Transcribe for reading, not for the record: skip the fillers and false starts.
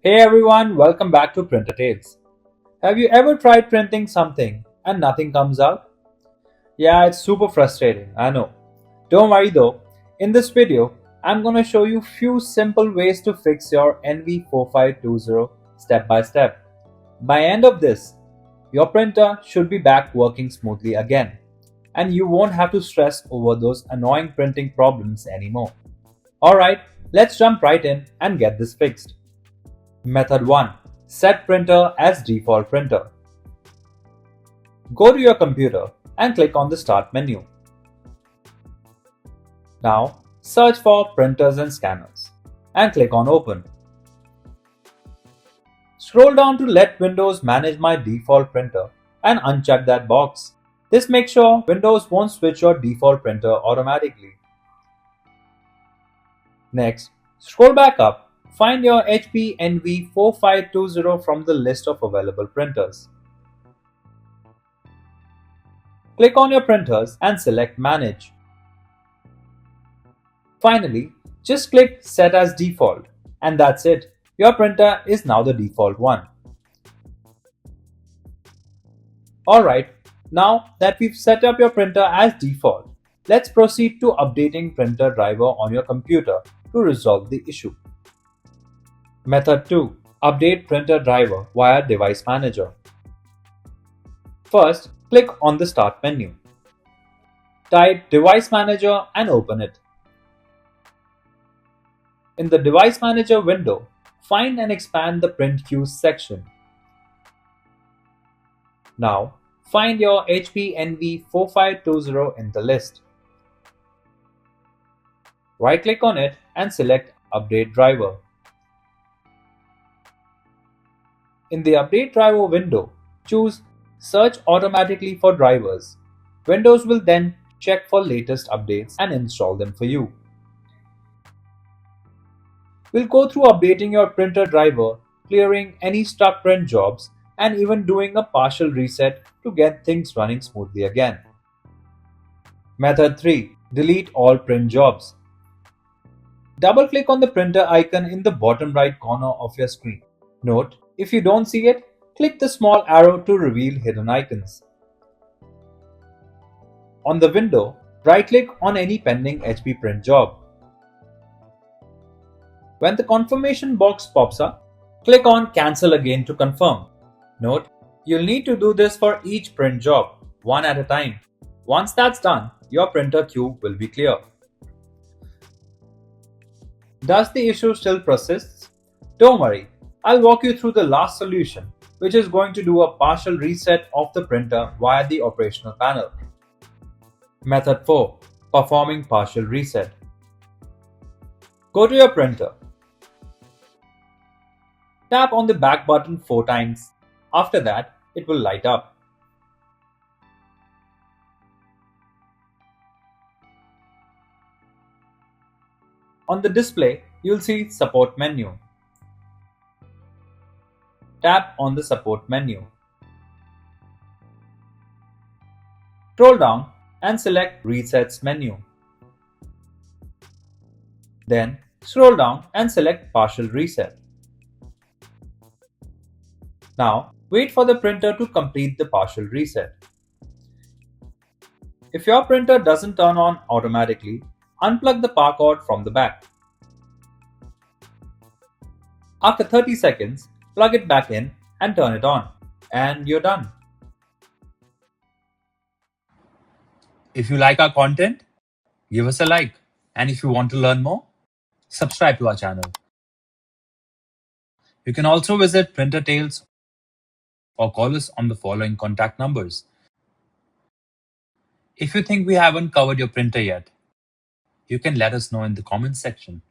Hey everyone, welcome back to Printer Tales. Have you ever tried printing something and nothing comes out? Yeah, it's super frustrating, I know. Don't worry though, in this video, I'm gonna show you few simple ways to fix your NV4520 step by step. By end of this, your printer should be back working smoothly again, and you won't have to stress over those annoying printing problems anymore. Alright, let's jump right in and get this fixed. Method 1. Set printer as default printer. Go to your computer and click on the Start menu. Now, search for printers and scanners and click on Open. Scroll down to Let Windows manage my default printer and uncheck that box. This makes sure Windows won't switch your default printer automatically. Next, scroll back up. Find your HP NV4520 from the list of available printers. Click on your printers and select Manage. Finally, just click Set as Default, and that's it. Your printer is now the default one. Alright, now that we've set up your printer as default, let's proceed to updating printer driver on your computer to resolve the issue. Method 2. Update printer driver via Device Manager. First, click on the Start menu. Type Device Manager and open it. In the Device Manager window, find and expand the Print Queues section. Now, find your HP NV4520 in the list. Right-click on it and select Update Driver. In the Update Driver window, choose Search automatically for drivers. Windows will then check for latest updates and install them for you. We'll go through updating your printer driver, clearing any stuck print jobs, and even doing a partial reset to get things running smoothly again. Method 3. Delete all print jobs. Double-click on the printer icon in the bottom right corner of your screen. Note, if you don't see it, click the small arrow to reveal hidden icons. On the window, right-click on any pending HP print job. When the confirmation box pops up, click on Cancel again to confirm. Note, you'll need to do this for each print job, one at a time. Once that's done, your printer queue will be clear. Does the issue still persist? Don't worry, I'll walk you through the last solution, which is going to do a partial reset of the printer via the operational panel. Method 4. Performing partial reset. Go to your printer. Tap on the back button 4 times. After that, it will light up. On the display, you'll see Support menu. Tap on the Support menu. Scroll down and select Resets menu. Then scroll down and select Partial Reset. Now wait for the printer to complete the partial reset. If your printer doesn't turn on automatically, unplug the power cord from the back. After 30 seconds, plug it back in and turn it on, and you're done. If you like our content, give us a like, and if you want to learn more, subscribe to our channel. You can also visit Printer Tales or call us on the following contact numbers. If you think we haven't covered your printer yet, you can let us know in the comments section.